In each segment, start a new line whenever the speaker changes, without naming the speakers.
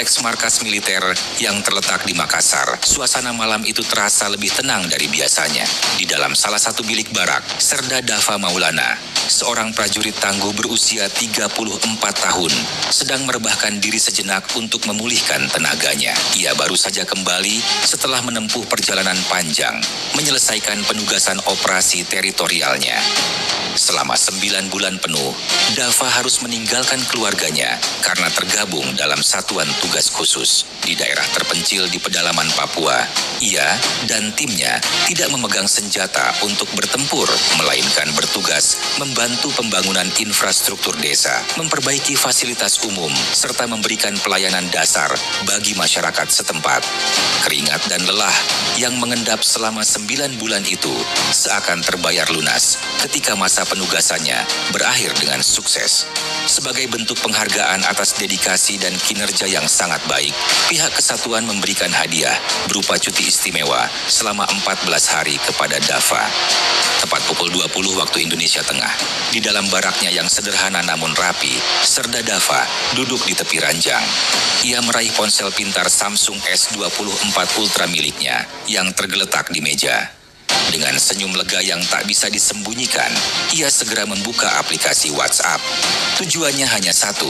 kompleks markas militer yang terletak di Makassar. Suasana malam itu terasa lebih tenang dari biasanya. Di dalam salah satu bilik barak, Serda Dava Maulana, seorang prajurit tangguh berusia 34 tahun, sedang merebahkan diri sejenak untuk memulihkan tenaganya. Ia baru saja kembali setelah menempuh perjalanan panjang, menyelesaikan penugasan operasi teritorialnya. Selama 9 bulan penuh, Dava harus meninggalkan keluarganya karena tergabung dalam satuan tugas khusus di daerah terpencil di pedalaman Papua. Ia dan timnya tidak memegang senjata untuk bertempur, melainkan bertugas membantu pembangunan infrastruktur desa, memperbaiki fasilitas umum, serta memberikan pelayanan dasar bagi masyarakat setempat. Keringat dan lelah yang mengendap selama 9 bulan itu seakan terbayar lunas ketika masa penugasannya berakhir dengan sukses. Sebagai bentuk penghargaan atas dedikasi dan kinerja yang sangat baik, pihak kesatuan memberikan hadiah berupa cuti istimewa selama 14 hari kepada Dava. Tepat pukul 20 waktu Indonesia Tengah, di dalam baraknya yang sederhana namun rapi, Serda Dava duduk di tepi ranjang. Ia meraih ponsel pintar Samsung S24 Ultra miliknya yang tergeletak di meja. Dengan senyum lega yang tak bisa disembunyikan, ia segera membuka aplikasi WhatsApp. Tujuannya hanya satu,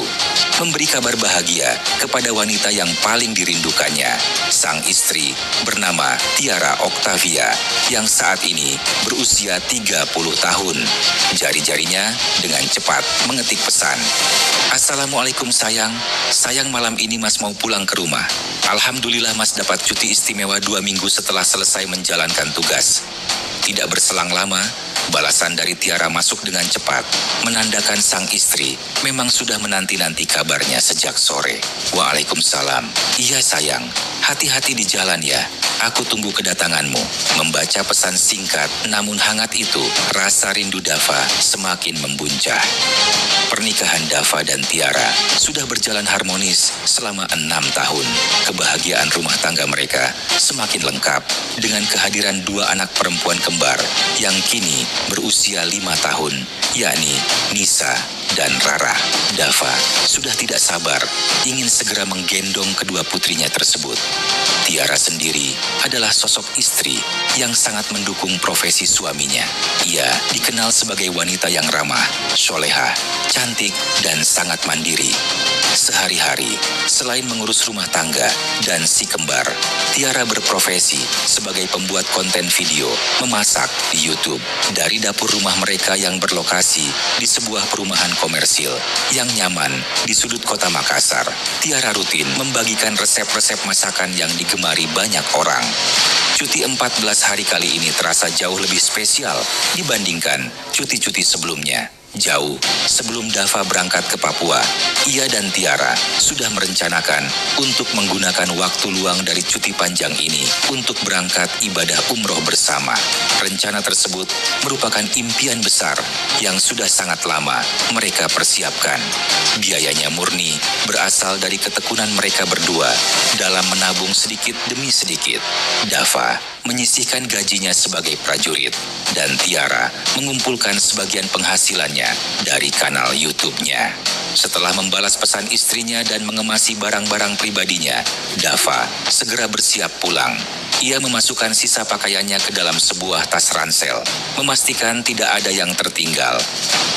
memberi kabar bahagia kepada wanita yang paling dirindukannya, sang istri bernama Tiara Octavia, yang saat ini berusia 30 tahun. Jari-jarinya dengan cepat mengetik pesan. Assalamualaikum sayang malam ini Mas mau pulang ke rumah. Alhamdulillah Mas dapat cuti istimewa 2 minggu setelah selesai menjalankan tugas. Tidak berselang lama, balasan dari Tiara masuk dengan cepat, menandakan sang istri memang sudah menanti-nanti kabarnya sejak sore. Waalaikumsalam. Iya sayang, hati-hati di jalan ya. Aku tunggu kedatanganmu. Membaca pesan singkat namun hangat itu, rasa rindu Dava semakin membuncah. Pernikahan Dava dan Tiara sudah berjalan harmonis selama 6 tahun. Kebahagiaan rumah tangga mereka semakin lengkap dengan kehadiran 2 anak perempuan kembar yang kini berusia 5 tahun, yakni Nisa dan Rara. Dava sudah tidak sabar ingin segera menggendong kedua putrinya tersebut. Tiara sendiri adalah sosok istri yang sangat mendukung profesi suaminya. Ia dikenal sebagai wanita yang ramah, solehah, cantik, dan sangat mandiri. Sehari-hari, selain mengurus rumah tangga dan si kembar, Tiara berprofesi sebagai pembuat konten video memasak di YouTube. Dari dapur rumah mereka yang berlokasi di sebuah perumahan komersil yang nyaman di sudut kota Makassar, Tiara rutin membagikan resep-resep masakan yang digemari banyak orang. Cuti 14 hari kali ini terasa jauh lebih spesial dibandingkan cuti-cuti sebelumnya. Jauh sebelum Dava berangkat ke Papua, ia dan Tiara sudah merencanakan untuk menggunakan waktu luang dari cuti panjang ini untuk berangkat ibadah umroh bersama. Rencana tersebut merupakan impian besar yang sudah sangat lama mereka persiapkan. Biayanya murni berasal dari ketekunan mereka berdua dalam menabung sedikit demi sedikit. Dava menyisihkan gajinya sebagai prajurit dan Tiara mengumpulkan sebagian penghasilannya dari kanal YouTube-nya. Setelah membalas pesan istrinya dan mengemasi barang-barang pribadinya, Dava segera bersiap pulang. Ia memasukkan sisa pakaiannya ke dalam sebuah tas ransel, memastikan tidak ada yang tertinggal.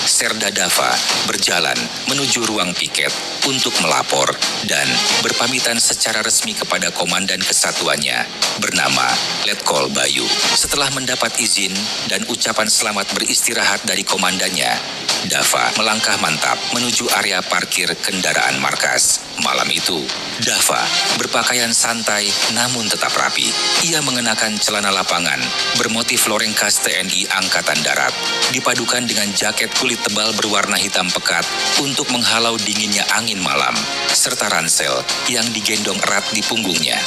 Serda Dava berjalan menuju ruang piket untuk melapor dan berpamitan secara resmi kepada komandan kesatuannya bernama Letkol Bayu. Setelah mendapat izin dan ucapan selamat beristirahat dari komandannya, Dava melangkah mantap menuju area parkir kendaraan markas. Malam itu, Dava berpakaian santai namun tetap rapi. Ia mengenakan celana lapangan bermotif loreng khas TNI Angkatan Darat, dipadukan dengan jaket kulit tebal berwarna hitam pekat untuk menghalau dinginnya angin malam, serta ransel yang digendong erat di punggungnya.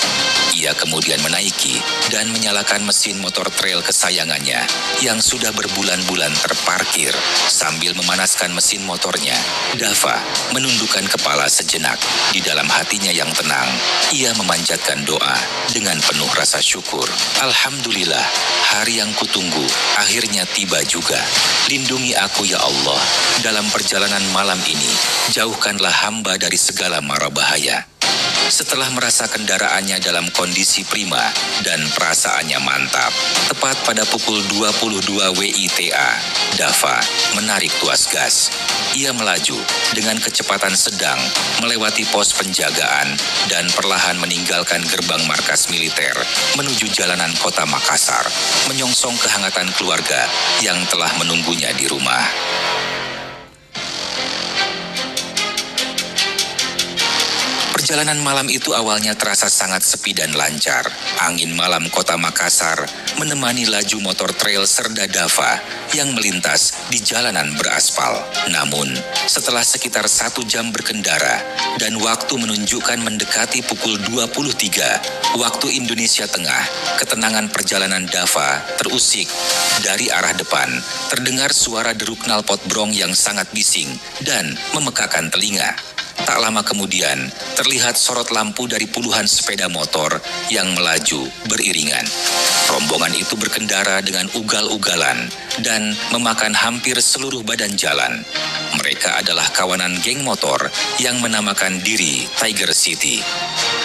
Ia kemudian menaiki dan menyalakan mesin motor trail kesayangannya yang sudah berbulan-bulan terparkir. Sambil memanaskan mesin motornya, Dava menundukkan kepala sejenak. Di dalam hatinya yang tenang, ia memanjatkan doa dengan penuh rasa syukur. Alhamdulillah, hari yang kutunggu akhirnya tiba juga. Lindungi aku ya Allah dalam perjalanan malam ini. Jauhkanlah hamba dari segala mara bahaya. Setelah merasa kendaraannya dalam kondisi prima dan perasaannya mantap, tepat pada pukul 22 WITA, Dava menarik tuas gas. Ia melaju dengan kecepatan sedang melewati pos penjagaan dan perlahan meninggalkan gerbang markas militer menuju jalanan kota Makassar, menyongsong kehangatan keluarga yang telah menunggunya di rumah. Perjalanan malam itu awalnya terasa sangat sepi dan lancar. Angin malam kota Makassar menemani laju motor trail Serda Dava yang melintas di jalanan beraspal. Namun, setelah sekitar 1 jam berkendara dan waktu menunjukkan mendekati pukul 23 waktu Indonesia Tengah, ketenangan perjalanan Dava terusik. Dari arah depan, terdengar suara deruk knalpot brong yang sangat bising dan memekakan telinga. Tak lama kemudian, terlihat sorot lampu dari puluhan sepeda motor yang melaju beriringan. Rombongan itu berkendara dengan ugal-ugalan dan memakan hampir seluruh badan jalan. Mereka adalah kawanan geng motor yang menamakan diri Tiger City.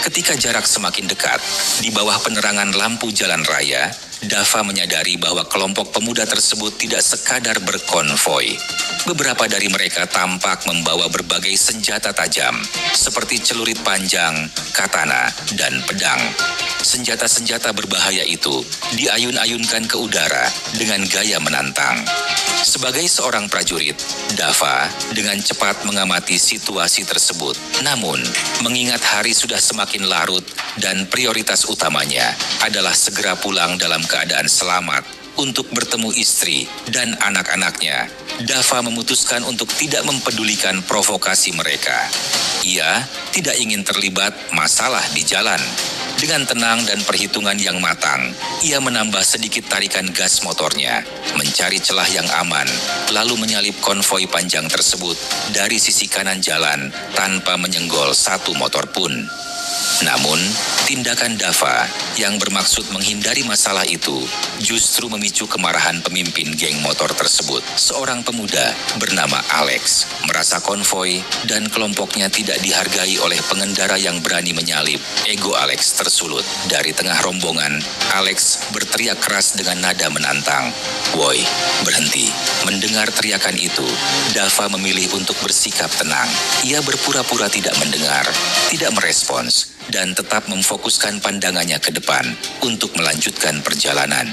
Ketika jarak semakin dekat, di bawah penerangan lampu jalan raya, Dava menyadari bahwa kelompok pemuda tersebut tidak sekadar berkonvoi. Beberapa dari mereka tampak membawa berbagai senjata tajam, seperti celurit panjang, katana, dan pedang. Senjata-senjata berbahaya itu diayun-ayunkan ke udara dengan gaya menantang. Sebagai seorang prajurit, Dava dengan cepat mengamati situasi tersebut. Namun, mengingat hari sudah semakin larut dan prioritas utamanya adalah segera pulang dalam keadaan selamat untuk bertemu istri dan anak-anaknya, Dava memutuskan untuk tidak mempedulikan provokasi mereka. Ia tidak ingin terlibat masalah di jalan. Dengan tenang dan perhitungan yang matang, ia menambah sedikit tarikan gas motornya, mencari celah yang aman, lalu menyalip konvoi panjang tersebut dari sisi kanan jalan tanpa menyenggol satu motor pun. Namun, tindakan Dava yang bermaksud menghindari masalah itu justru memicu kemarahan pemimpin geng motor tersebut. Seorang pemuda bernama Alex merasa konvoi dan kelompoknya tidak dihargai oleh pengendara yang berani menyalip. Ego Alex tersulut. Dari tengah rombongan, Alex berteriak keras dengan nada menantang, "Woi, berhenti!" Mendengar teriakan itu, Dava memilih untuk bersikap tenang. Ia berpura-pura tidak mendengar, tidak merespons, dan tetap memfokuskan pandangannya ke depan untuk melanjutkan perjalanan.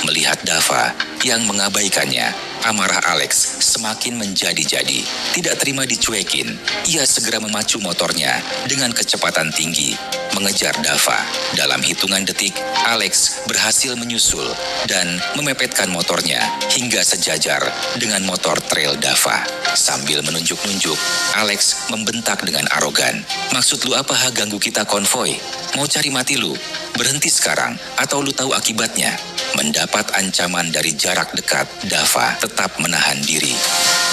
Melihat Dava yang mengabaikannya, amarah Alex semakin menjadi-jadi. Tidak terima dicuekin, ia segera memacu motornya dengan kecepatan tinggi, mengejar Dava. Dalam hitungan detik, Alex berhasil menyusul dan memepetkan motornya hingga sejajar dengan motor trail Dava. Sambil menunjuk-nunjuk, Alex membentak dengan arogan, "Maksud lu apa ganggu kita konvoi? Mau cari mati lu? Berhenti sekarang atau lu tahu akibatnya?" Mendapat ancaman dari jarak dekat, Dava tetap menahan diri.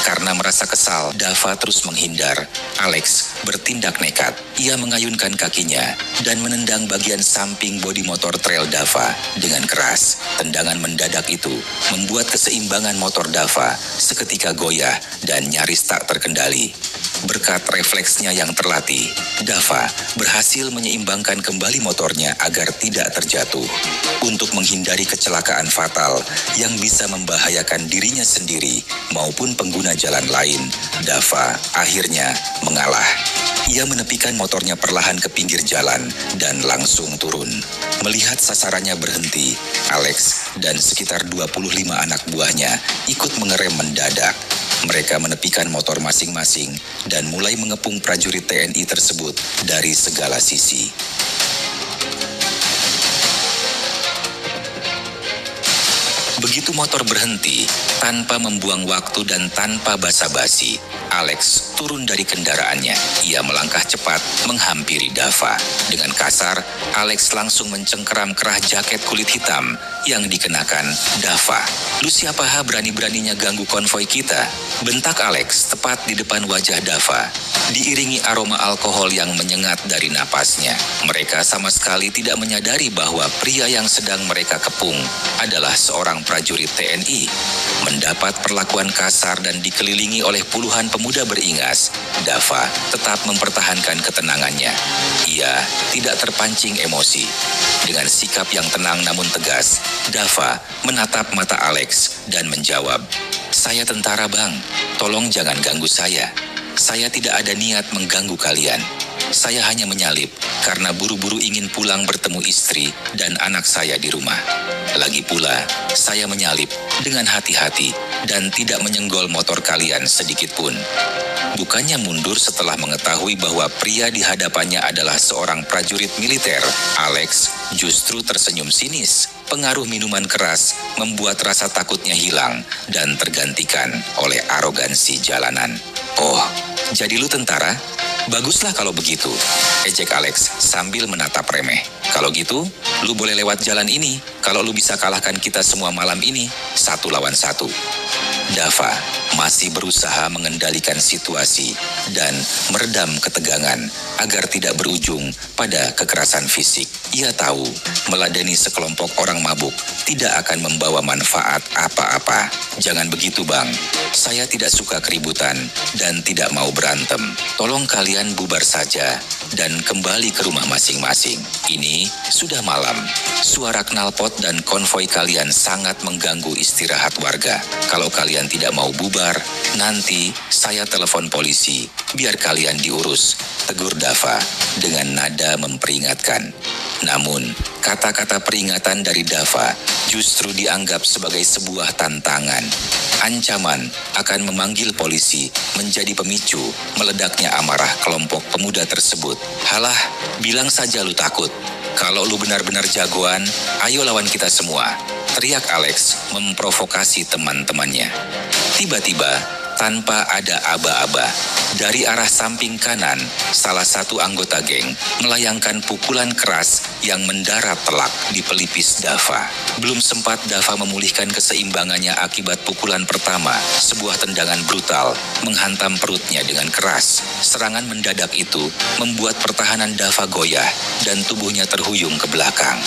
Karena merasa kesal, Dava terus menghindar. Alex bertindak nekat. Ia mengayunkan kakinya dan menendang bagian samping bodi motor trail Dava dengan keras. Tendangan mendadak itu membuat keseimbangan motor Dava seketika goyah dan nyaris tak terkendali. Berkat refleksnya yang terlatih, Dava berhasil menyeimbangkan kembali motornya agar tidak terjatuh. Untuk menghindari kecelakaan fatal yang bisa membahayakan dirinya sendiri maupun pengguna jalan lain, Dava akhirnya mengalah. Ia menepikan motornya perlahan ke pinggir jalan dan langsung turun. Melihat sasarannya berhenti, Alex dan sekitar 25 anak buahnya ikut mengerem mendadak. Mereka menepikan motor masing-masing dan mulai mengepung prajurit TNI tersebut dari segala sisi. Begitu motor berhenti, tanpa membuang waktu dan tanpa basa-basi, Alex turun dari kendaraannya. Ia melangkah cepat menghampiri Dava. Dengan kasar, Alex langsung mencengkeram kerah jaket kulit hitam yang dikenakan Dava. "Lu siapa berani-beraninya ganggu konvoi kita?" bentak Alex tepat di depan wajah Dava. Diiringi aroma alkohol yang menyengat dari napasnya. Mereka sama sekali tidak menyadari bahwa pria yang sedang mereka kepung adalah seorang prajurit prajurit TNI. Mendapat perlakuan kasar dan dikelilingi oleh puluhan pemuda beringas, Dava tetap mempertahankan ketenangannya. Ia tidak terpancing emosi. Dengan sikap yang tenang namun tegas, Dava menatap mata Alex dan menjawab, "Saya tentara, Bang. Tolong jangan ganggu saya. Saya tidak ada niat mengganggu kalian. Saya hanya menyalip karena buru-buru ingin pulang bertemu istri dan anak saya di rumah. Lagi pula, saya menyalip dengan hati-hati dan tidak menyenggol motor kalian sedikit pun." Bukannya mundur setelah mengetahui bahwa pria di hadapannya adalah seorang prajurit militer, Alex justru tersenyum sinis. Pengaruh minuman keras membuat rasa takutnya hilang dan tergantikan oleh arogansi jalanan. "Oh, jadi lu tentara? Baguslah kalau begitu," ejek Alex sambil menatap remeh. "Kalau gitu, lu boleh lewat jalan ini kalau lu bisa kalahkan kita semua malam ini, 1 lawan 1. Dava masih berusaha mengendalikan situasi dan meredam ketegangan agar tidak berujung pada kekerasan fisik. Ia tahu meladeni sekelompok orang mabuk tidak akan membawa manfaat apa-apa. "Jangan begitu, Bang. Saya tidak suka keributan dan tidak mau berantem. Tolong kalian bubar saja dan kembali ke rumah masing-masing. Ini sudah malam. Suara knalpot dan konvoi kalian sangat mengganggu istirahat warga. Kalau kalian tidak mau bubar, nanti saya telepon polisi biar kalian diurus," tegur Dava dengan nada memperingatkan. Namun, kata-kata peringatan dari Dava justru dianggap sebagai sebuah tantangan. Ancaman akan memanggil polisi menjadi pemicu meledaknya amarah kelompok pemuda tersebut. "Halah, bilang saja lu takut. Kalau lu benar-benar jagoan, ayo lawan kita semua," teriak Alex memprovokasi teman-temannya. Tiba-tiba, tanpa ada aba-aba, dari arah samping kanan, salah satu anggota geng melayangkan pukulan keras yang mendarat telak di pelipis Dava. Belum sempat Dava memulihkan keseimbangannya akibat pukulan pertama, sebuah tendangan brutal menghantam perutnya dengan keras. Serangan mendadak itu membuat pertahanan Dava goyah dan tubuhnya terhuyung ke belakang.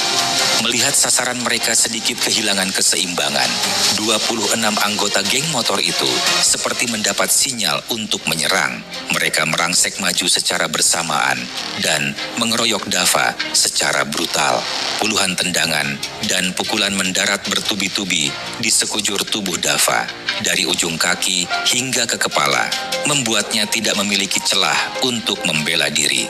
Melihat sasaran mereka sedikit kehilangan keseimbangan, 26 anggota geng motor itu seperti mendapat sinyal untuk menyerang. Mereka merangsek maju secara bersamaan dan mengeroyok Dava secara brutal. Puluhan tendangan dan pukulan mendarat bertubi-tubi di sekujur tubuh Dava, dari ujung kaki hingga ke kepala, membuatnya tidak memiliki celah untuk membela diri.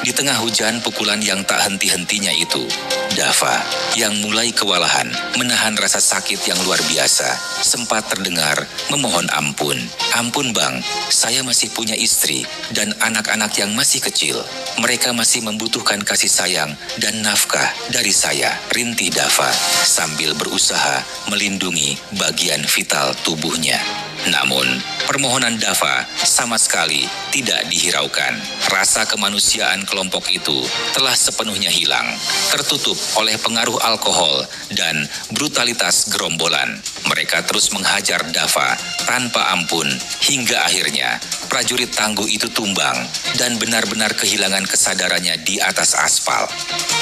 Di tengah hujan pukulan yang tak henti-hentinya itu, Dava yang mulai kewalahan menahan rasa sakit yang luar biasa, sempat terdengar memohon ampun. "Ampun, Bang, saya masih punya istri dan anak-anak yang masih kecil. Mereka masih membutuhkan kasih sayang dan nafkah dari saya," rintih Dava sambil berusaha melindungi bagian vital tubuhnya. Namun, permohonan Dava sama sekali tidak dihiraukan. Rasa kemanusiaan kelompok itu telah sepenuhnya hilang, tertutup oleh pengaruh alkohol dan brutalitas gerombolan. Mereka terus menghajar Dava tanpa ampun hingga akhirnya prajurit tangguh itu tumbang dan benar-benar kehilangan kesadarannya di atas aspal.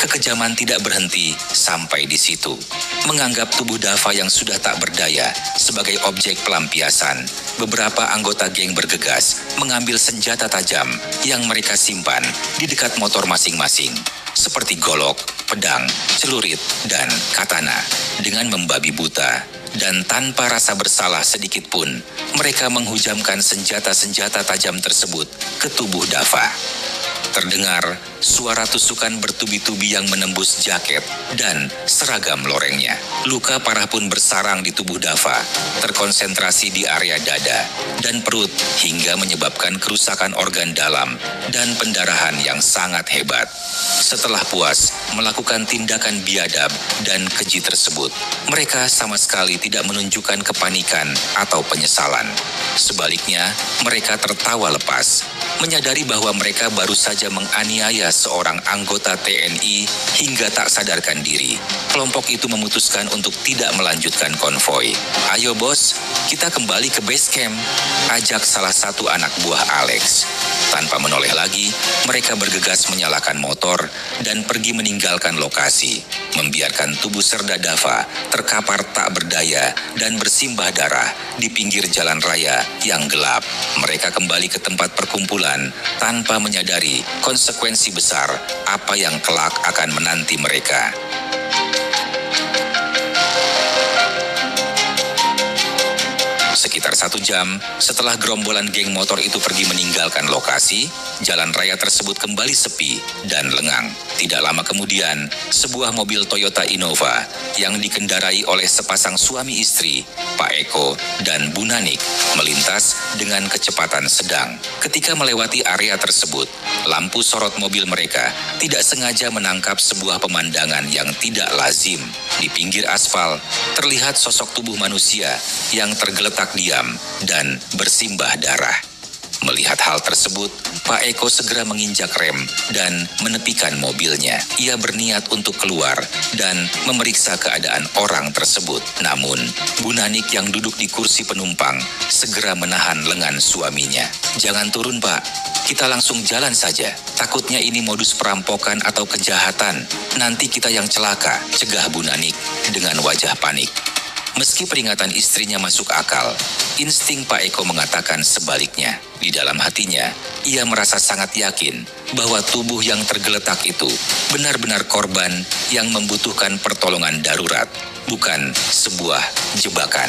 Kekejaman tidak berhenti sampai di situ. Menganggap tubuh Dava yang sudah tak berdaya sebagai objek pelampiasan, beberapa anggota geng bergegas mengambil senjata tajam yang mereka simpan di dekat motor masing-masing, seperti golok, pedang, celurit, dan katana. Dengan membabi buta dan tanpa rasa bersalah sedikit pun, mereka menghujamkan senjata-senjata tajam tersebut ke tubuh Dava. Terdengar suara tusukan bertubi-tubi yang menembus jaket dan seragam lorengnya. Luka parah pun bersarang di tubuh Dava, terkonsentrasi di area dada dan perut hingga menyebabkan kerusakan organ dalam dan pendarahan yang sangat hebat. Setelah puas melakukan tindakan biadab dan keji tersebut, mereka sama sekali tidak menunjukkan kepanikan atau penyesalan. Sebaliknya, mereka tertawa lepas, menyadari bahwa mereka baru saja menganiaya seorang anggota TNI hingga tak sadarkan diri. Kelompok itu memutuskan untuk tidak melanjutkan konvoi. "Ayo bos, kita kembali ke base camp," ajak salah satu anak buah Alex. Tanpa menoleh lagi, mereka bergegas menyalakan motor dan pergi meninggalkan lokasi, membiarkan tubuh Serda Dava terkapar tak berdaya dan bersimbah darah di pinggir jalan raya yang gelap. Mereka kembali ke tempat perkumpulan tanpa menyadari konsekuensi besar apa yang kelak akan menanti mereka. Sekitar 1 jam setelah gerombolan geng motor itu pergi meninggalkan lokasi, jalan raya tersebut kembali sepi dan lengang. Tidak lama kemudian, sebuah mobil Toyota Innova yang dikendarai oleh sepasang suami istri, Pak Eko dan Bu Nanik, melintas dengan kecepatan sedang. Ketika melewati area tersebut, lampu sorot mobil mereka tidak sengaja menangkap sebuah pemandangan yang tidak lazim. Di pinggir aspal, terlihat sosok tubuh manusia yang tergeletak diam dan bersimbah darah. Melihat hal tersebut, Pak Eko segera menginjak rem dan menepikan mobilnya. Ia berniat untuk keluar dan memeriksa keadaan orang tersebut. Namun, Bu Nanik yang duduk di kursi penumpang segera menahan lengan suaminya. "Jangan turun, Pak. Kita langsung jalan saja. Takutnya ini modus perampokan atau kejahatan. Nanti kita yang celaka," cegah Bu Nanik dengan wajah panik. Meski peringatan istrinya masuk akal, insting Pak Eko mengatakan sebaliknya. Di dalam hatinya, ia merasa sangat yakin bahwa tubuh yang tergeletak itu benar-benar korban yang membutuhkan pertolongan darurat, bukan sebuah jebakan.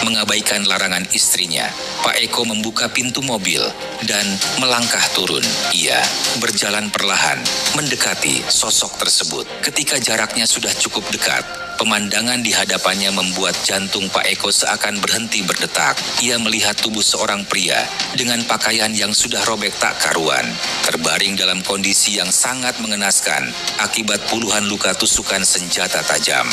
Mengabaikan larangan istrinya, Pak Eko membuka pintu mobil dan melangkah turun. Ia berjalan perlahan, mendekati sosok tersebut. Ketika jaraknya sudah cukup dekat, pemandangan di hadapannya membuat jantung Pak Eko seakan berhenti berdetak. Ia melihat tubuh seorang pria dengan pakaian yang sudah robek tak karuan, terbaring dalam kondisi yang sangat mengenaskan akibat puluhan luka tusukan senjata tajam.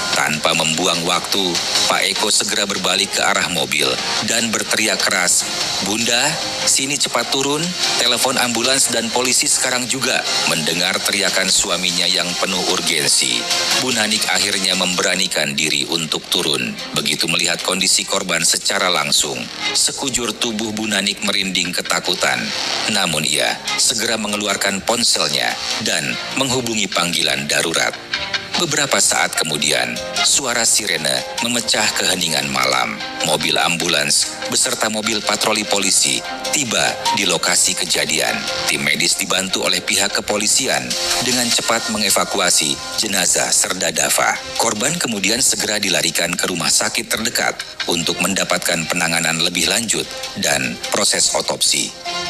Tanpa membuang waktu, Pak Eko segera berbalik ke arah mobil dan berteriak keras, "Bunda, sini cepat turun, telepon ambulans dan polisi sekarang juga." Mendengar teriakan suaminya yang penuh urgensi, Bu Nanik akhirnya memberanikan diri untuk turun. Begitu melihat kondisi korban secara langsung, sekujur tubuh Bu Nanik merinding ketakutan. Namun ia segera mengeluarkan ponselnya dan menghubungi panggilan darurat. Beberapa saat kemudian, suara sirene memecah keheningan malam. Mobil ambulans beserta mobil patroli polisi tiba di lokasi kejadian. Tim medis dibantu oleh pihak kepolisian dengan cepat mengevakuasi jenazah Serda Dava. Korban kemudian segera dilarikan ke rumah sakit terdekat untuk mendapatkan penanganan lebih lanjut dan proses otopsi.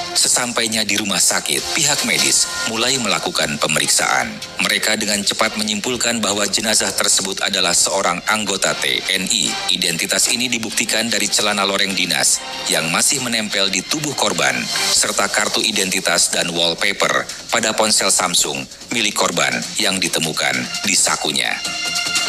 Sesampainya di rumah sakit, pihak medis mulai melakukan pemeriksaan. Mereka dengan cepat menyimpulkan bahwa jenazah tersebut adalah seorang anggota TNI. Identitas ini dibuktikan dari celana loreng dinas yang masih menempel di tubuh korban, serta kartu identitas dan wallpaper pada ponsel Samsung milik korban yang ditemukan di sakunya.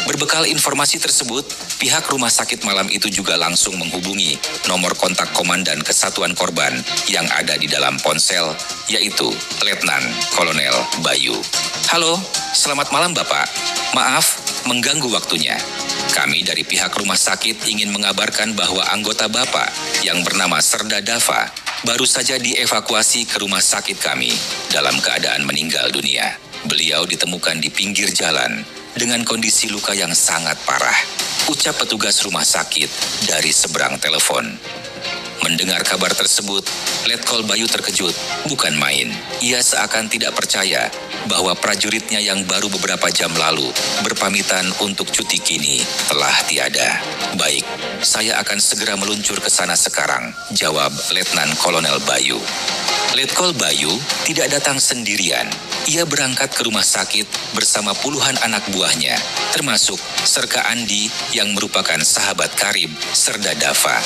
Berbekal informasi tersebut, pihak rumah sakit malam itu juga langsung menghubungi nomor kontak komandan kesatuan korban yang ada di dalam ponsel, yaitu Letnan Kolonel Bayu. "Halo, selamat malam Bapak. Maaf, mengganggu waktunya. Kami dari pihak rumah sakit ingin mengabarkan bahwa anggota Bapak yang bernama Serda Dava baru saja dievakuasi ke rumah sakit kami dalam keadaan meninggal dunia. Beliau ditemukan di pinggir jalan dengan kondisi luka yang sangat parah," ucap petugas rumah sakit dari seberang telepon. Mendengar kabar tersebut, Letkol Bayu terkejut, bukan main. Ia seakan tidak percaya bahwa prajuritnya yang baru beberapa jam lalu berpamitan untuk cuti kini telah tiada. "Baik, saya akan segera meluncur ke sana sekarang," jawab Letnan Kolonel Bayu. Letkol Bayu tidak datang sendirian. Ia berangkat ke rumah sakit bersama puluhan anak buahnya, termasuk Serka Andi yang merupakan sahabat karib Serda Dava.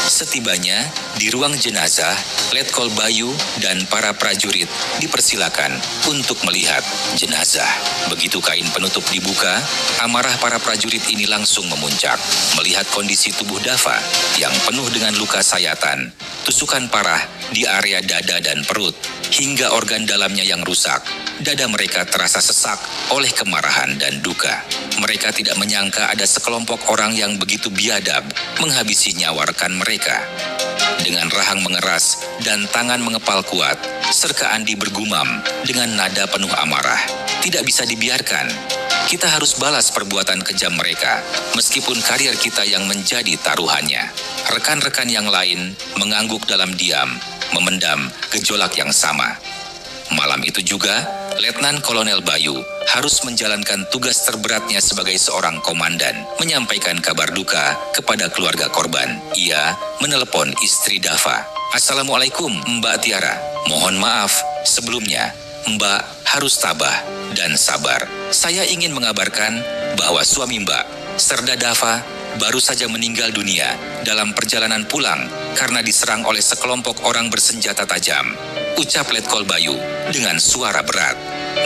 Setibanya di ruang jenazah, Letkol Bayu dan para prajurit dipersilakan untuk melihat jenazah. Begitu kain penutup dibuka, amarah para prajurit ini langsung memuncak. Melihat kondisi tubuh Dava yang penuh dengan luka sayatan, tusukan parah di area dada dan perut, hingga organ dalamnya yang rusak, dada mereka terasa sesak oleh kemarahan dan duka. Mereka tidak menyangka ada sekelompok orang yang begitu biadab menghabisi nyawa rekan mereka. Dengan rahang mengeras dan tangan mengepal kuat, Serka Andi bergumam dengan nada penuh amarah. Tidak bisa dibiarkan. Kita harus balas perbuatan kejam mereka, meskipun karier kita yang menjadi taruhannya. Rekan-rekan yang lain mengangguk dalam diam, memendam gejolak yang sama. Malam itu juga, Letnan Kolonel Bayu harus menjalankan tugas terberatnya sebagai seorang komandan, menyampaikan kabar duka kepada keluarga korban. Ia menelepon istri Dava. "Assalamualaikum, Mbak Tiara. Mohon maaf, sebelumnya, Mbak harus tabah dan sabar. Saya ingin mengabarkan bahwa suami Mbak, Serda Dava, baru saja meninggal dunia dalam perjalanan pulang karena diserang oleh sekelompok orang bersenjata tajam," ucap Letkol Bayu dengan suara berat.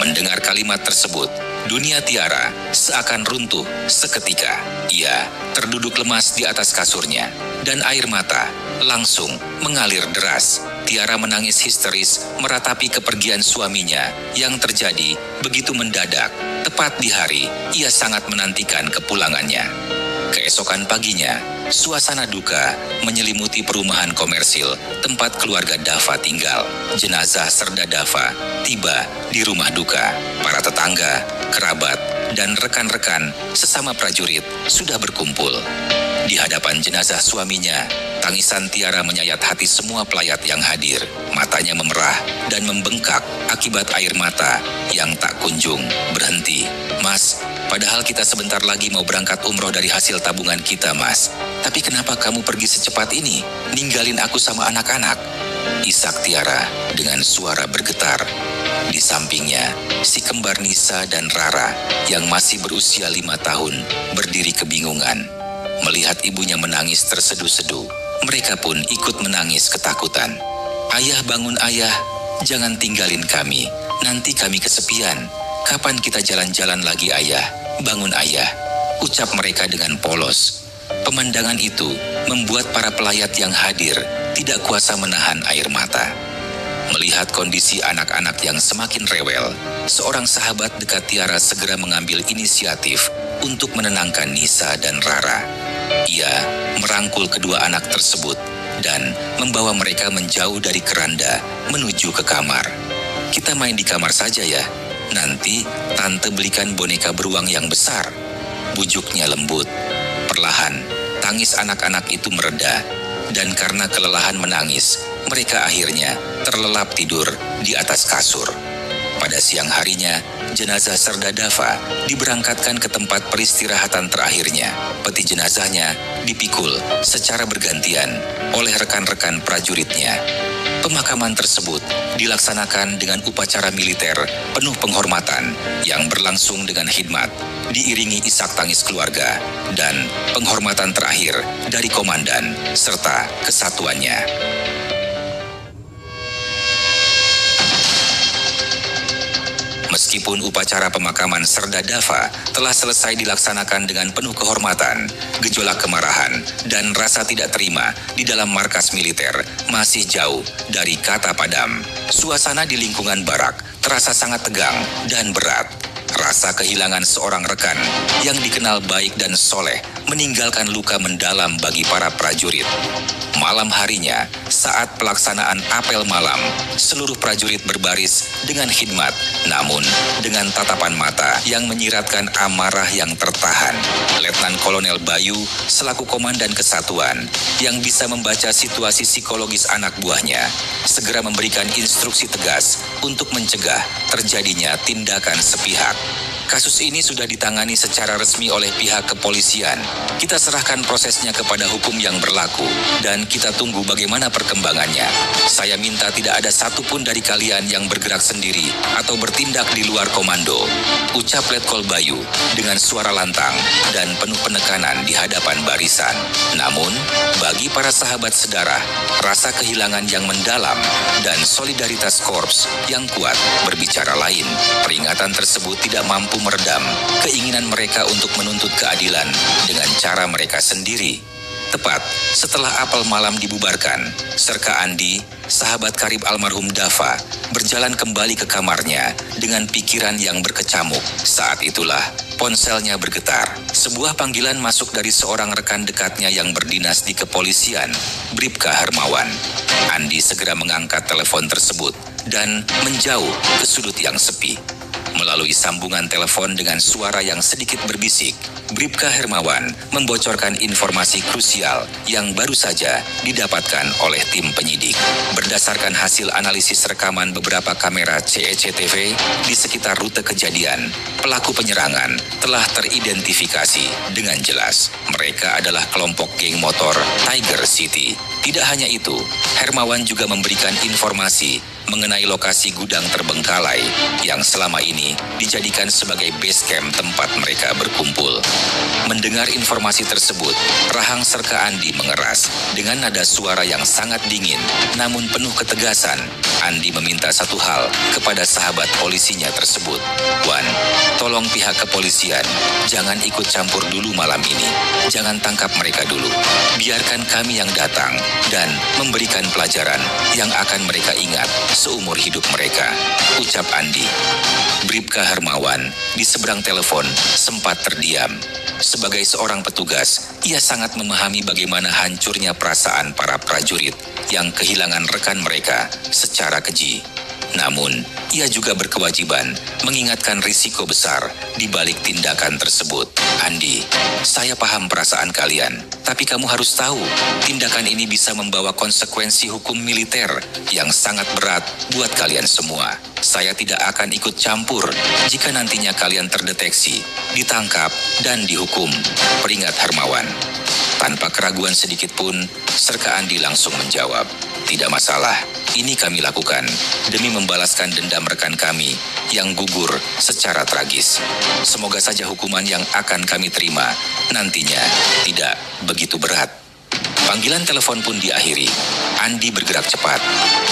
Mendengar kalimat tersebut, dunia Tiara seakan runtuh seketika. Ia terduduk lemas di atas kasurnya, dan air mata langsung mengalir deras. Tiara menangis histeris meratapi kepergian suaminya yang terjadi begitu mendadak. Tepat di hari ia sangat menantikan kepulangannya. Keesokan paginya, suasana duka menyelimuti perumahan komersil tempat keluarga Dava tinggal. Jenazah Serda Dava tiba di rumah duka. Para tetangga, kerabat, dan rekan-rekan sesama prajurit sudah berkumpul. Di hadapan jenazah suaminya, tangisan Tiara menyayat hati semua pelayat yang hadir. Matanya memerah dan membengkak akibat air mata yang tak kunjung berhenti. "Mas, padahal kita sebentar lagi mau berangkat umroh dari hasil tabungan kita, Mas. Tapi kenapa kamu pergi secepat ini, ninggalin aku sama anak-anak?" isak Tiara dengan suara bergetar. Di sampingnya, si kembar Nisa dan Rara yang masih berusia 5 tahun berdiri kebingungan. Melihat ibunya menangis terseduh-seduh, mereka pun ikut menangis ketakutan. "Ayah, bangun ayah, jangan tinggalin kami, nanti kami kesepian. Kapan kita jalan-jalan lagi ayah? Bangun ayah," ucap mereka dengan polos. Pemandangan itu membuat para pelayat yang hadir tidak kuasa menahan air mata. Melihat kondisi anak-anak yang semakin rewel, seorang sahabat dekat Tiara segera mengambil inisiatif untuk menenangkan Nisa dan Rara. Ia merangkul kedua anak tersebut dan membawa mereka menjauh dari keranda menuju ke kamar. "Kita main di kamar saja ya, nanti tante belikan boneka beruang yang besar," bujuknya lembut. Perlahan, tangis anak-anak itu mereda, dan karena kelelahan menangis, mereka akhirnya terlelap tidur di atas kasur. Pada siang harinya, jenazah Serda Dava diberangkatkan ke tempat peristirahatan terakhirnya. Peti jenazahnya dipikul secara bergantian oleh rekan-rekan prajuritnya. Pemakaman tersebut dilaksanakan dengan upacara militer penuh penghormatan yang berlangsung dengan khidmat, diiringi isak tangis keluarga dan penghormatan terakhir dari komandan serta kesatuannya. Meskipun upacara pemakaman Serda Dava telah selesai dilaksanakan dengan penuh kehormatan, gejolak kemarahan dan rasa tidak terima di dalam markas militer masih jauh dari kata padam. Suasana di lingkungan barak terasa sangat tegang dan berat. Rasa kehilangan seorang rekan yang dikenal baik dan soleh meninggalkan luka mendalam bagi para prajurit. Malam harinya, saat pelaksanaan apel malam, seluruh prajurit berbaris dengan khidmat, namun dengan tatapan mata yang menyiratkan amarah yang tertahan. Letnan Kolonel Bayu, selaku komandan kesatuan, yang bisa membaca situasi psikologis anak buahnya, segera memberikan instruksi tegas untuk mencegah terjadinya tindakan sepihak. Kasus ini sudah ditangani secara resmi oleh pihak kepolisian. Kita serahkan prosesnya kepada hukum yang berlaku, dan kita tunggu bagaimana perkembangannya. Saya minta tidak ada satupun dari kalian yang bergerak sendiri atau bertindak di luar komando, ucap Letkol Bayu dengan suara lantang dan penuh penekanan di hadapan barisan. Namun, bagi para sahabat sedarah, rasa kehilangan yang mendalam dan solidaritas korps yang kuat berbicara lain. Peringatan tersebut tidak mampu meredam keinginan mereka untuk menuntut keadilan dengan cara mereka sendiri. Tepat setelah apel malam dibubarkan, Serka Andi, sahabat karib almarhum Dava, berjalan kembali ke kamarnya dengan pikiran yang berkecamuk. Saat itulah ponselnya bergetar. Sebuah panggilan masuk dari seorang rekan dekatnya yang berdinas di kepolisian, Bribka Hermawan. Andi segera mengangkat telepon tersebut dan menjauh ke sudut yang sepi. Melalui sambungan telepon dengan suara yang sedikit berbisik, Bribka Hermawan membocorkan informasi krusial yang baru saja didapatkan oleh tim penyidik. Berdasarkan hasil analisis rekaman beberapa kamera CCTV di sekitar rute kejadian, pelaku penyerangan telah teridentifikasi dengan jelas. Mereka adalah kelompok geng motor Tiger City. Tidak hanya itu, Hermawan juga memberikan informasi mengenai lokasi gudang terbengkalai yang selama ini dijadikan sebagai base camp tempat mereka berkumpul. Mendengar informasi tersebut, rahang Serka Andi mengeras. Dengan nada suara yang sangat dingin namun penuh ketegasan, Andi meminta satu hal kepada sahabat polisinya tersebut. "Wan, tolong pihak kepolisian jangan ikut campur dulu malam ini. Jangan tangkap mereka dulu. Biarkan kami yang datang dan memberikan pelajaran yang akan mereka ingat seumur hidup mereka," ucap Andi. Bribka Hermawan di seberang telepon sempat terdiam. Sebagai seorang petugas, ia sangat memahami bagaimana hancurnya perasaan para prajurit yang kehilangan rekan mereka secara keji. Namun, ia juga berkewajiban mengingatkan risiko besar di balik tindakan tersebut. "Andi, saya paham perasaan kalian, tapi kamu harus tahu, tindakan ini bisa membawa konsekuensi hukum militer yang sangat berat buat kalian semua. Saya tidak akan ikut campur jika nantinya kalian terdeteksi, ditangkap, dan dihukum," peringat Hermawan. Tanpa keraguan sedikit pun, Serka Andi langsung menjawab, "Tidak masalah, ini kami lakukan demi membalaskan dendam rekan kami yang gugur secara tragis. Semoga saja hukuman yang akan kami terima nantinya tidak begitu berat." Panggilan telepon pun diakhiri. Andi bergerak cepat.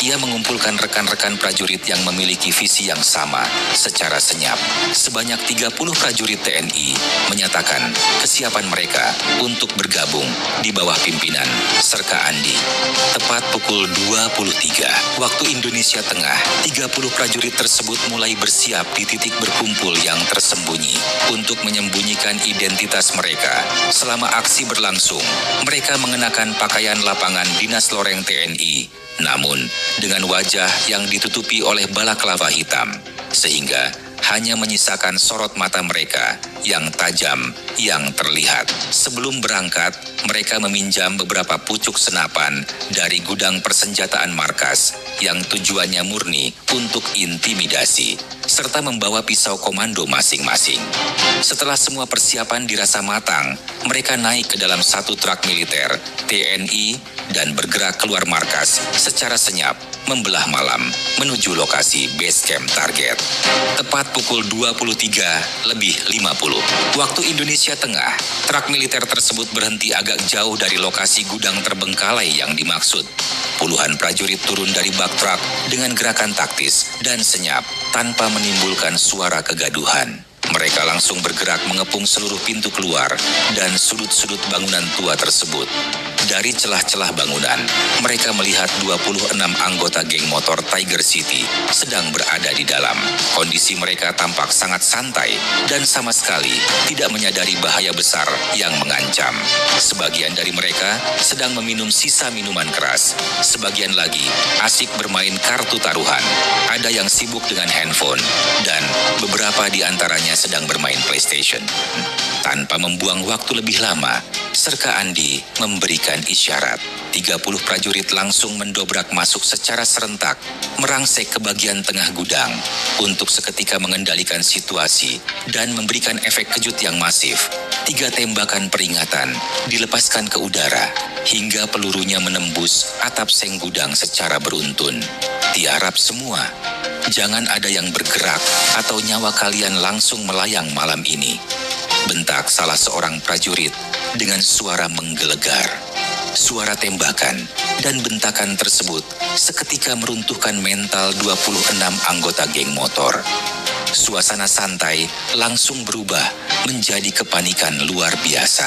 Ia mengumpulkan rekan-rekan prajurit yang memiliki visi yang sama secara senyap. Sebanyak 30 prajurit TNI menyatakan kesiapan mereka untuk bergabung di bawah pimpinan Serka Andi. Tepat pukul 23 waktu Indonesia Tengah, 30 prajurit tersebut mulai bersiap di titik berkumpul yang tersembunyi untuk menyembunyikan identitas mereka. Selama aksi berlangsung, mereka mengenakan pakaian lapangan Dinas Loreng TNI, namun dengan wajah yang ditutupi oleh balaklava hitam, sehingga hanya menyisakan sorot mata mereka yang tajam yang terlihat. Sebelum berangkat, mereka meminjam beberapa pucuk senapan dari gudang persenjataan markas yang tujuannya murni untuk intimidasi, serta membawa pisau komando masing-masing. Setelah semua persiapan dirasa matang, mereka naik ke dalam satu truk militer TNI dan bergerak keluar markas secara senyap membelah malam menuju lokasi base camp target. Tepat pukul 23:50 waktu Indonesia Tengah, truk militer tersebut berhenti agak jauh dari lokasi gudang terbengkalai yang dimaksud. Puluhan prajurit turun dari bak truk dengan gerakan taktis dan senyap tanpa menimbulkan suara kegaduhan. Mereka langsung bergerak mengepung seluruh pintu keluar dan sudut-sudut bangunan tua tersebut. Dari celah-celah bangunan, mereka melihat 26 anggota geng motor Tiger City sedang berada di dalam. Kondisi mereka tampak sangat santai dan sama sekali tidak menyadari bahaya besar yang mengancam. Sebagian dari mereka sedang meminum sisa minuman keras. Sebagian lagi asik bermain kartu taruhan. Ada yang sibuk dengan handphone dan beberapa di antaranya sedang bermain PlayStation. Tanpa membuang waktu lebih lama, Serka Andi memberikan isyarat. 30 prajurit langsung mendobrak masuk secara serentak, merangsek ke bagian tengah gudang untuk seketika mengendalikan situasi dan memberikan efek kejut yang masif. 3 tembakan peringatan dilepaskan ke udara hingga pelurunya menembus atap seng gudang secara beruntun. Tiarap semua, jangan ada yang bergerak atau nyawa kalian langsung melayang malam ini, bentak salah seorang prajurit dengan suara menggelegar. Suara tembakan dan bentakan tersebut seketika meruntuhkan mental 26 anggota geng motor. Suasana santai langsung berubah menjadi kepanikan luar biasa.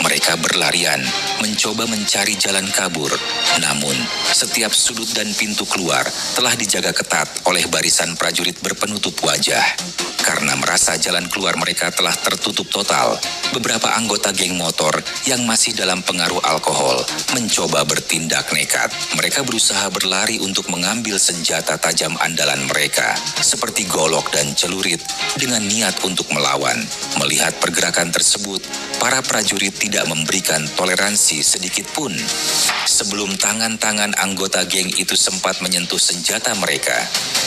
Mereka berlarian, mencoba mencari jalan kabur. Namun, setiap sudut dan pintu keluar telah dijaga ketat oleh barisan prajurit berpenutup wajah. Karena merasa jalan keluar mereka telah tertutup total, beberapa anggota geng motor yang masih dalam pengaruh alkohol mencoba bertindak nekat. Mereka berusaha berlari untuk mengambil senjata tajam andalan mereka, seperti golok dan celurit, dengan niat untuk melawan. Melihat pergerakan tersebut, para prajurit tidak memberikan toleransi sedikit pun. Sebelum tangan-tangan anggota geng itu sempat menyentuh senjata mereka,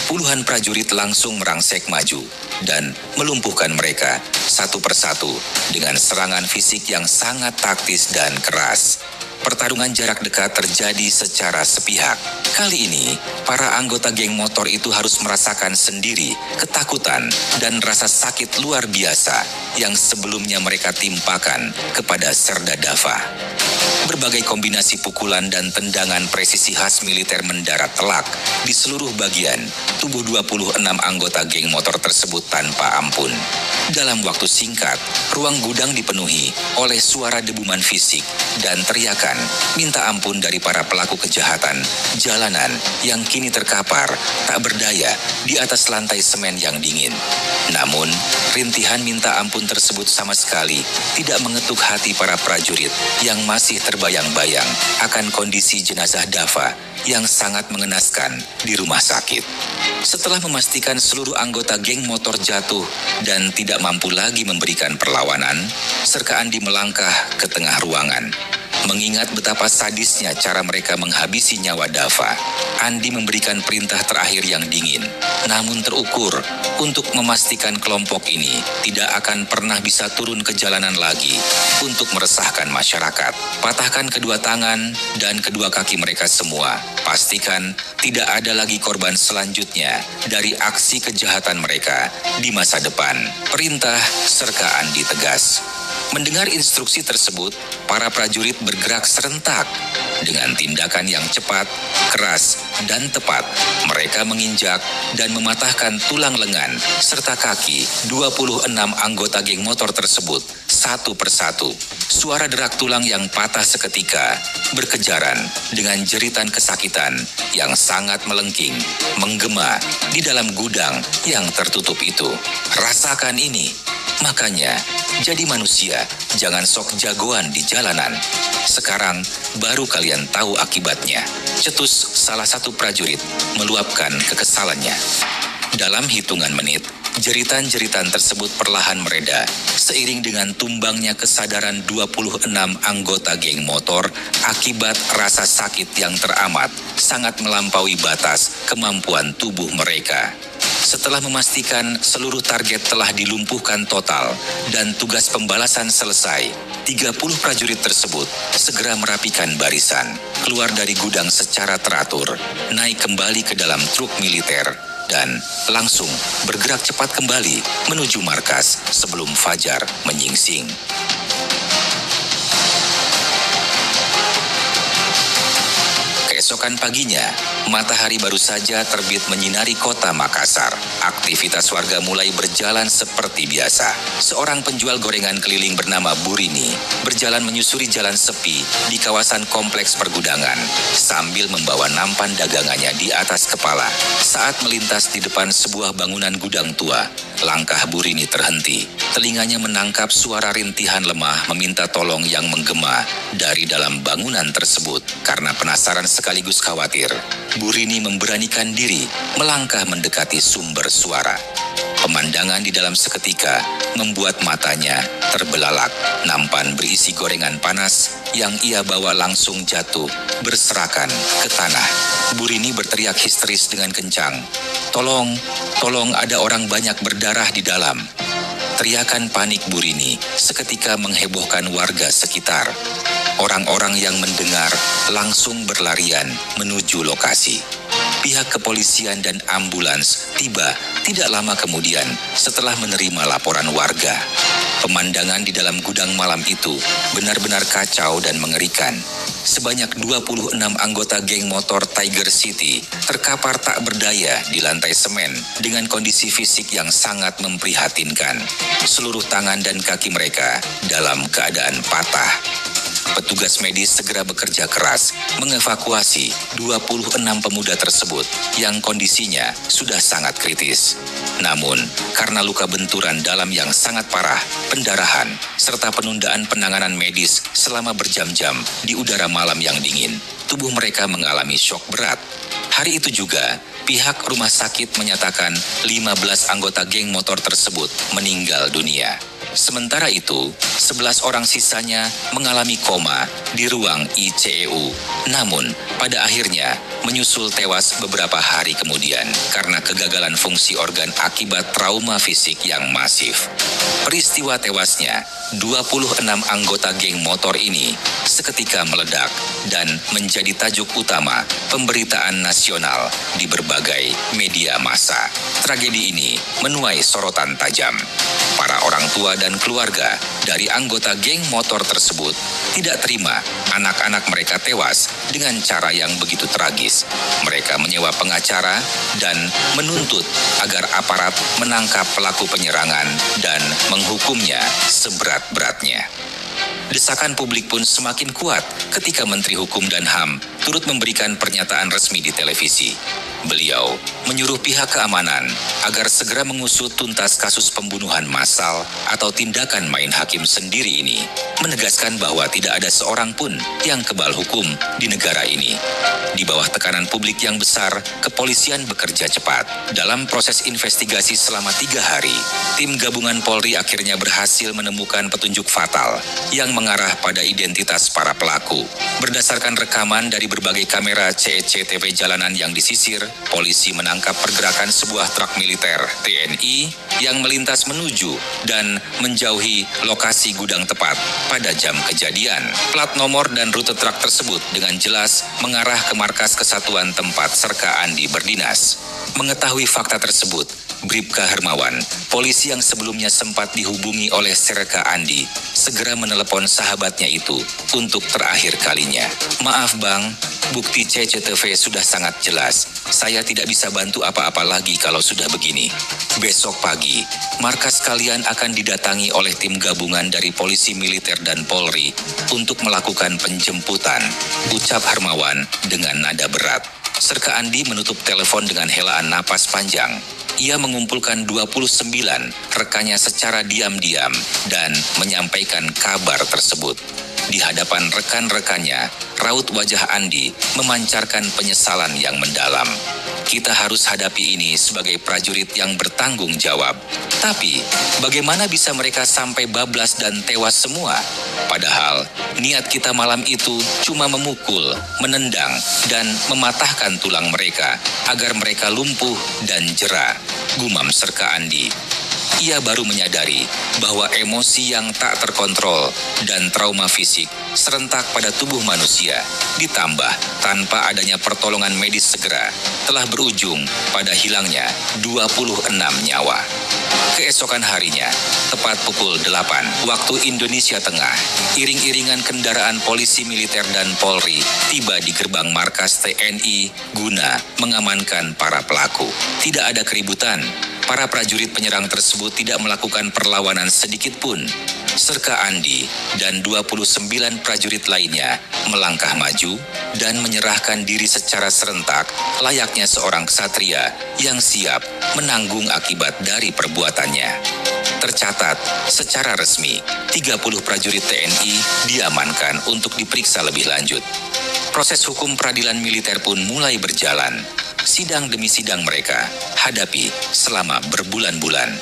puluhan prajurit langsung merangsek maju dan melumpuhkan mereka satu persatu dengan serangan fisik yang sangat taktis dan keras. Pertarungan jarak dekat terjadi secara sepihak. Kali ini, para anggota geng motor itu harus merasakan sendiri ketakutan dan rasa sakit luar biasa yang sebelumnya mereka timpakan kepada Serda Dava. Berbagai kombinasi pukulan dan tendangan presisi khas militer mendarat telak di seluruh bagian tubuh 26 anggota geng motor tersebut tanpa ampun. Dalam waktu singkat, ruang gudang dipenuhi oleh suara debuman fisik dan teriakan minta ampun dari para pelaku kejahatan jalanan yang kini terkapar tak berdaya di atas lantai semen yang dingin. Namun, rintihan minta ampun tersebut sama sekali tidak mengetuk hati para prajurit yang masih terbayang-bayang akan kondisi jenazah Dava yang sangat mengenaskan di rumah sakit. Setelah memastikan seluruh anggota geng motor jatuh dan tidak mampu lagi memberikan perlawanan, Serka Andi melangkah ke tengah ruangan. Mengingat betapa sadisnya cara mereka menghabisi nyawa Dava, Andi memberikan perintah terakhir yang dingin, namun terukur untuk memastikan kelompok ini tidak akan pernah bisa turun ke jalanan lagi untuk meresahkan masyarakat. Patahkan kedua tangan dan kedua kaki mereka semua. Pastikan tidak ada lagi korban selanjutnya dari aksi kejahatan mereka di masa depan. Perintah Serka Andi tegas. Mendengar instruksi tersebut, para prajurit bergerak serentak. Dengan tindakan yang cepat, keras, dan tepat, mereka menginjak dan mematahkan tulang lengan serta kaki 26 anggota geng motor tersebut satu persatu. Suara derak tulang yang patah seketika berkejaran dengan jeritan kesakitan yang sangat melengking, menggema di dalam gudang yang tertutup itu. Rasakan ini. Makanya, jadi manusia, jangan sok jagoan di jalanan. Sekarang, baru kalian tahu akibatnya. Cetus salah satu prajurit meluapkan kekesalannya. Dalam hitungan menit, jeritan-jeritan tersebut perlahan mereda, seiring dengan tumbangnya kesadaran 26 anggota geng motor akibat rasa sakit yang teramat, sangat melampaui batas kemampuan tubuh mereka. Setelah memastikan seluruh target telah dilumpuhkan total dan tugas pembalasan selesai, 30 prajurit tersebut segera merapikan barisan, keluar dari gudang secara teratur, naik kembali ke dalam truk militer, dan langsung bergerak cepat kembali menuju markas sebelum fajar menyingsing. Keesokan paginya, matahari baru saja terbit menyinari kota Makassar. Aktivitas warga mulai berjalan seperti biasa. Seorang penjual gorengan keliling bernama Burini berjalan menyusuri jalan sepi di kawasan kompleks pergudangan sambil membawa nampan dagangannya di atas kepala. Saat melintas di depan sebuah bangunan gudang tua, langkah Burini terhenti. Telinganya menangkap suara rintihan lemah meminta tolong yang menggema dari dalam bangunan tersebut. Karena penasaran sekaligus khawatir, Burini memberanikan diri melangkah mendekati sumber suara. Pemandangan di dalam seketika membuat matanya terbelalak. Nampan berisi gorengan panas yang ia bawa langsung jatuh berserakan ke tanah. Burini berteriak histeris dengan kencang, "Tolong, tolong, ada orang banyak berdarah di dalam." Teriakan panik Burini seketika menghebohkan warga sekitar. Orang-orang yang mendengar langsung berlarian menuju lokasi. Pihak kepolisian dan ambulans tiba tidak lama kemudian setelah menerima laporan warga. Pemandangan di dalam gudang malam itu benar-benar kacau dan mengerikan. Sebanyak 26 anggota geng motor Tiger City terkapar tak berdaya di lantai semen dengan kondisi fisik yang sangat memprihatinkan. Seluruh tangan dan kaki mereka dalam keadaan patah. Petugas medis segera bekerja keras mengevakuasi 26 pemuda tersebut yang kondisinya sudah sangat kritis. Namun, karena luka benturan dalam yang sangat parah, pendarahan, serta penundaan penanganan medis selama berjam-jam di udara malam yang dingin, tubuh mereka mengalami syok berat. Hari itu juga, pihak rumah sakit menyatakan 15 anggota geng motor tersebut meninggal dunia. Sementara itu, 11 orang sisanya mengalami koma di ruang ICU. Namun, pada akhirnya menyusul tewas beberapa hari kemudian karena kegagalan fungsi organ akibat trauma fisik yang masif. Peristiwa tewasnya 26 anggota geng motor ini seketika meledak dan menjadi tajuk utama pemberitaan nasional di berbagai media massa. Tragedi ini menuai sorotan tajam. Para orang tua dan keluarga dari anggota geng motor tersebut tidak terima anak-anak mereka tewas dengan cara yang begitu tragis. Mereka menyewa pengacara dan menuntut agar aparat menangkap pelaku penyerangan dan menghukumnya seberat-beratnya. Desakan publik pun semakin kuat ketika Menteri Hukum dan HAM turut memberikan pernyataan resmi di televisi. Beliau menyuruh pihak keamanan agar segera mengusut tuntas kasus pembunuhan massal atau tindakan main hakim sendiri ini, menegaskan bahwa tidak ada seorang pun yang kebal hukum di negara ini. Di bawah tekanan publik yang besar, kepolisian bekerja cepat. Dalam proses investigasi selama 3 hari, tim gabungan Polri akhirnya berhasil menemukan petunjuk fatal yang mengarah pada identitas para pelaku. Berdasarkan rekaman dari berbagai kamera CCTV jalanan yang disisir, polisi menangkap pergerakan sebuah truk militer TNI yang melintas menuju dan menjauhi lokasi gudang tepat pada jam kejadian. Plat nomor dan rute truk tersebut dengan jelas mengarah ke markas kesatuan tempat Serka Andi berdinas. Mengetahui fakta tersebut, Bribka Hermawan, polisi yang sebelumnya sempat dihubungi oleh Serka Andi, segera menelepon sahabatnya itu untuk terakhir kalinya. "Maaf bang, bukti CCTV sudah sangat jelas. Saya tidak bisa bantu apa-apa lagi kalau sudah begini. Besok pagi, markas kalian akan didatangi oleh tim gabungan dari polisi militer dan Polri untuk melakukan penjemputan," ucap Hermawan dengan nada berat. Serka Andi menutup telepon dengan helaan napas panjang. Ia mengumpulkan 29 rekannya secara diam-diam dan menyampaikan kabar tersebut. Di hadapan rekan-rekannya, raut wajah Andi memancarkan penyesalan yang mendalam. "Kita harus hadapi ini sebagai prajurit yang bertanggung jawab. Tapi, bagaimana bisa mereka sampai bablas dan tewas semua? Padahal, niat kita malam itu cuma memukul, menendang, dan mematahkan tulang mereka agar mereka lumpuh dan jera," gumam Serka Andi. Ia baru menyadari bahwa emosi yang tak terkontrol dan trauma fisik serentak pada tubuh manusia, ditambah tanpa adanya pertolongan medis segera, telah berujung pada hilangnya 26 nyawa. Keesokan harinya, tepat pukul 8 waktu Indonesia Tengah, iring-iringan kendaraan polisi militer dan Polri tiba di gerbang markas TNI guna mengamankan para pelaku. Tidak ada keributan. Para prajurit penyerang tersebut tidak melakukan perlawanan sedikit pun. Serka Andi dan 29 prajurit lainnya melangkah maju dan menyerahkan diri secara serentak layaknya seorang ksatria yang siap menanggung akibat dari perbuatannya. Tercatat, secara resmi, 30 prajurit TNI diamankan untuk diperiksa lebih lanjut. Proses hukum peradilan militer pun mulai berjalan. Sidang demi sidang mereka hadapi selama berbulan-bulan.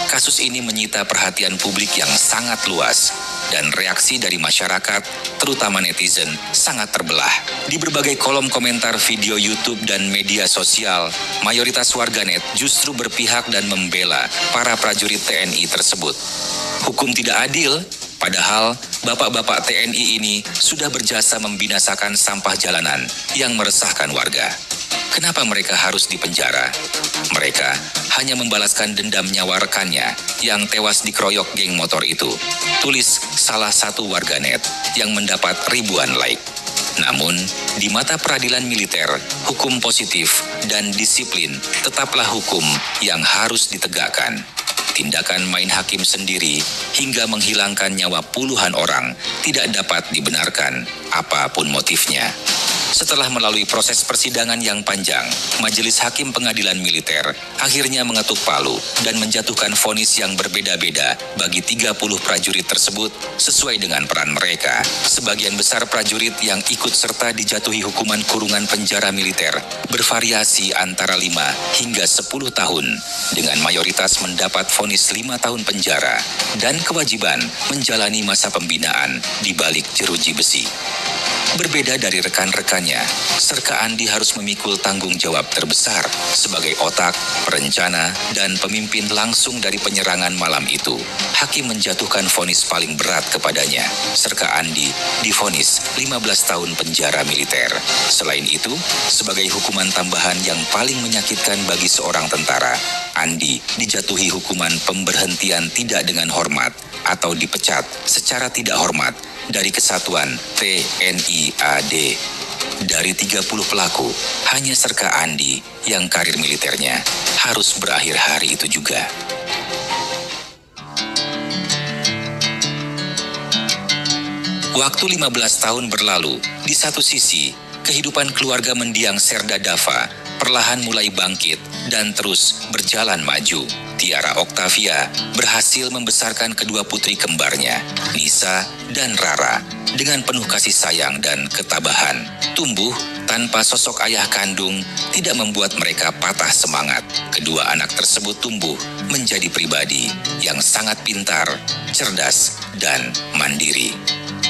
Kasus ini menyita perhatian publik yang sangat luas dan reaksi dari masyarakat, terutama netizen, sangat terbelah. Di berbagai kolom komentar video YouTube dan media sosial, mayoritas warganet justru berpihak dan membela para prajurit TNI tersebut. Hukum tidak adil, padahal bapak-bapak TNI ini sudah berjasa membinasakan sampah jalanan yang meresahkan warga. Kenapa mereka harus dipenjara? Mereka hanya membalaskan dendam nyawa rekannya yang tewas dikeroyok geng motor itu. Tulis salah satu warganet yang mendapat ribuan like. Namun, di mata peradilan militer, hukum positif dan disiplin tetaplah hukum yang harus ditegakkan. Tindakan main hakim sendiri hingga menghilangkan nyawa puluhan orang tidak dapat dibenarkan apapun motifnya. Setelah melalui proses persidangan yang panjang, Majelis Hakim Pengadilan Militer akhirnya mengetuk palu dan menjatuhkan vonis yang berbeda-beda bagi 30 prajurit tersebut sesuai dengan peran mereka. Sebagian besar prajurit yang ikut serta dijatuhi hukuman kurungan penjara militer bervariasi antara 5 hingga 10 tahun, dengan mayoritas mendapat vonis 5 tahun penjara dan kewajiban menjalani masa pembinaan di balik jeruji besi. Berbeda dari rekan-rekannya, Serka Andi harus memikul tanggung jawab terbesar sebagai otak, perencana, dan pemimpin langsung dari penyerangan malam itu. Hakim menjatuhkan vonis paling berat kepadanya. Serka Andi divonis 15 tahun penjara militer. Selain itu, sebagai hukuman tambahan yang paling menyakitkan bagi seorang tentara, Andi dijatuhi hukuman pemberhentian tidak dengan hormat atau dipecat secara tidak hormat dari Kesatuan TNI AD. Dari 30 pelaku, hanya Serka Andi yang karir militernya harus berakhir hari itu juga. Waktu 15 tahun berlalu, di satu sisi, kehidupan keluarga mendiang Serda Dava perlahan mulai bangkit dan terus berjalan maju. Tiara Octavia berhasil membesarkan kedua putri kembarnya, Nisa dan Rara, dengan penuh kasih sayang dan ketabahan. Tumbuh tanpa sosok ayah kandung tidak membuat mereka patah semangat. Kedua anak tersebut tumbuh menjadi pribadi yang sangat pintar, cerdas, dan mandiri.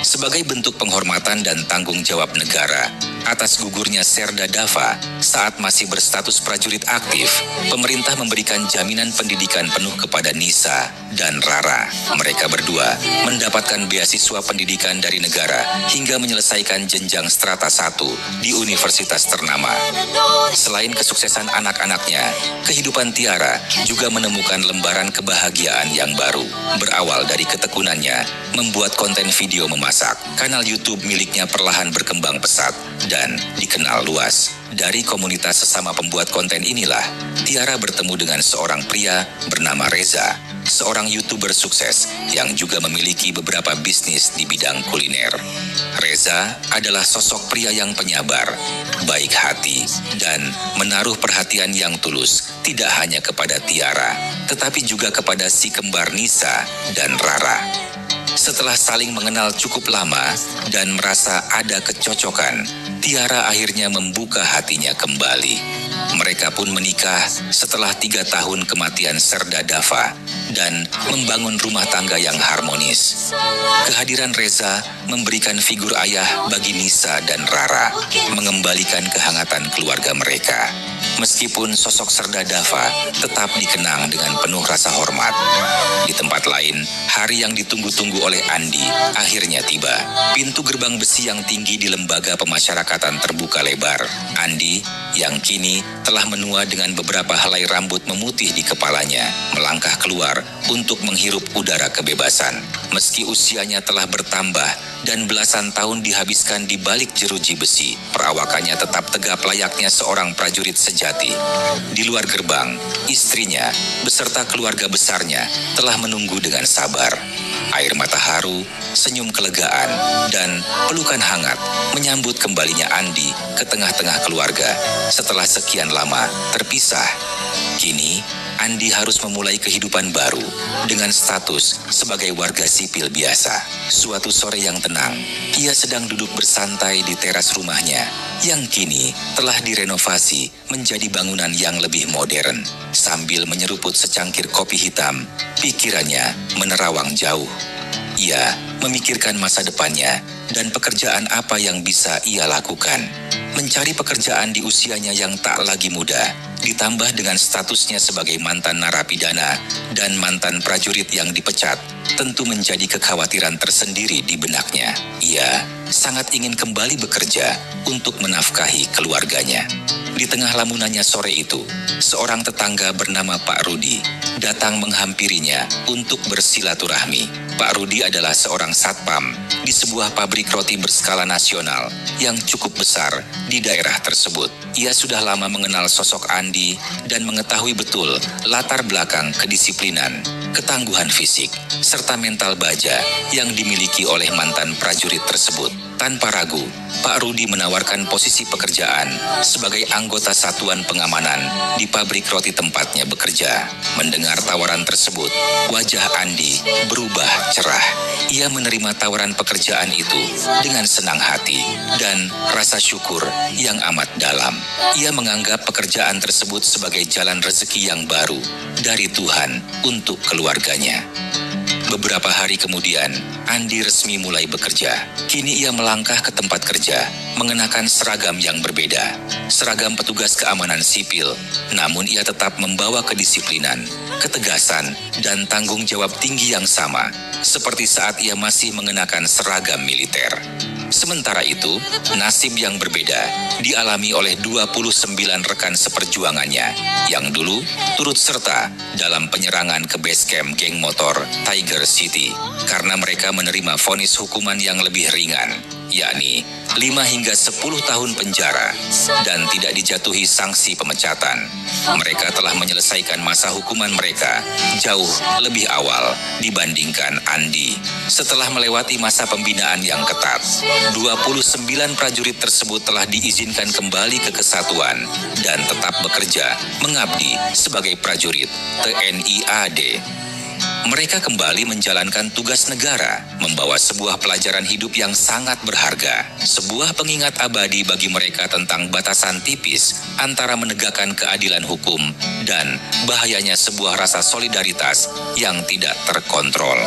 Sebagai bentuk penghormatan dan tanggung jawab negara atas gugurnya Serda Dava saat masih berstatus prajurit aktif, pemerintah memberikan jaminan pendidikan penuh kepada Nisa dan Rara. Mereka berdua mendapatkan beasiswa pendidikan dari negara hingga menyelesaikan jenjang strata 1 di universitas ternama. Selain kesuksesan anak-anaknya, kehidupan Tiara juga menemukan lembaran kebahagiaan yang baru. Berawal dari ketekunannya membuat konten video memasak, kanal YouTube miliknya perlahan berkembang pesat dan dikenal luas. Dari komunitas sesama pembuat konten inilah, Tiara bertemu dengan seorang pria bernama Reza, seorang YouTuber sukses yang juga memiliki beberapa bisnis di bidang kuliner. Reza adalah sosok pria yang penyabar, baik hati, dan menaruh perhatian yang tulus tidak hanya kepada Tiara, tetapi juga kepada si kembar Nisa dan Rara. Setelah saling mengenal cukup lama dan merasa ada kecocokan, Tiara akhirnya membuka hatinya kembali. Mereka pun menikah setelah 3 tahun kematian Serda Dava dan membangun rumah tangga yang harmonis. Kehadiran Reza memberikan figur ayah bagi Nisa dan Rara, mengembalikan kehangatan keluarga mereka. Meskipun sosok Serda Dava tetap dikenang dengan penuh rasa hormat. Di tempat lain, hari yang ditunggu-tunggu oleh Andi akhirnya tiba. Pintu gerbang besi yang tinggi di lembaga pemasyarakatan terbuka lebar. Andi yang kini telah menua dengan beberapa helai rambut memutih di kepalanya, melangkah keluar untuk menghirup udara kebebasan. Meski usianya telah bertambah dan belasan tahun dihabiskan di balik jeruji besi, perawakannya tetap tegap layaknya seorang prajurit sejati. Di luar gerbang, istrinya beserta keluarga besarnya telah menunggu dengan sabar. Air mata haru, senyum kelegaan, dan pelukan hangat menyambut kembalinya Andi ke tengah-tengah keluarga setelah sekian lama terpisah. Kini, Andi harus memulai kehidupan baru dengan status sebagai warga sipil biasa. Suatu sore yang tenang, ia sedang duduk bersantai di teras rumahnya yang kini telah direnovasi menjadi bangunan yang lebih modern. Sambil menyeruput secangkir kopi hitam, pikirannya menerawang jauh. Ia memikirkan masa depannya dan pekerjaan apa yang bisa ia lakukan. Mencari pekerjaan di usianya yang tak lagi muda, ditambah dengan statusnya sebagai mantan narapidana dan mantan prajurit yang dipecat, tentu menjadi kekhawatiran tersendiri di benaknya. Ia sangat ingin kembali bekerja untuk menafkahi keluarganya. Di tengah lamunannya sore itu, seorang tetangga bernama Pak Rudi datang menghampirinya untuk bersilaturahmi. Pak Rudi adalah seorang satpam di sebuah pabrik roti berskala nasional yang cukup besar di daerah tersebut. Ia sudah lama mengenal sosok Andi dan mengetahui betul latar belakang kedisiplinan, ketangguhan fisik, serta mental baja yang dimiliki oleh mantan prajurit tersebut. Tanpa ragu, Pak Rudi menawarkan posisi pekerjaan sebagai anggota satuan pengamanan di pabrik roti tempatnya bekerja. Mendengar tawaran tersebut, wajah Andi berubah cerah. Ia menerima tawaran pekerjaan itu dengan senang hati dan rasa syukur yang amat dalam. Ia menganggap pekerjaan tersebut sebagai jalan rezeki yang baru dari Tuhan untuk keluarganya. Beberapa hari kemudian, Andi resmi mulai bekerja. Kini ia melangkah ke tempat kerja, mengenakan seragam yang berbeda. Seragam petugas keamanan sipil, namun ia tetap membawa kedisiplinan, ketegasan, dan tanggung jawab tinggi yang sama, seperti saat ia masih mengenakan seragam militer. Sementara itu, nasib yang berbeda dialami oleh 29 rekan seperjuangannya yang dulu turut serta dalam penyerangan ke base camp geng motor Tiger City karena mereka menerima vonis hukuman yang lebih ringan, yakni 5 hingga 10 tahun penjara dan tidak dijatuhi sanksi pemecatan. Mereka telah menyelesaikan masa hukuman mereka jauh lebih awal dibandingkan Andi. Setelah melewati masa pembinaan yang ketat, 29 prajurit tersebut telah diizinkan kembali ke kesatuan dan tetap bekerja mengabdi sebagai prajurit TNI AD. Mereka kembali menjalankan tugas negara, membawa sebuah pelajaran hidup yang sangat berharga, sebuah pengingat abadi bagi mereka tentang batasan tipis antara menegakkan keadilan hukum dan bahayanya sebuah rasa solidaritas yang tidak terkontrol.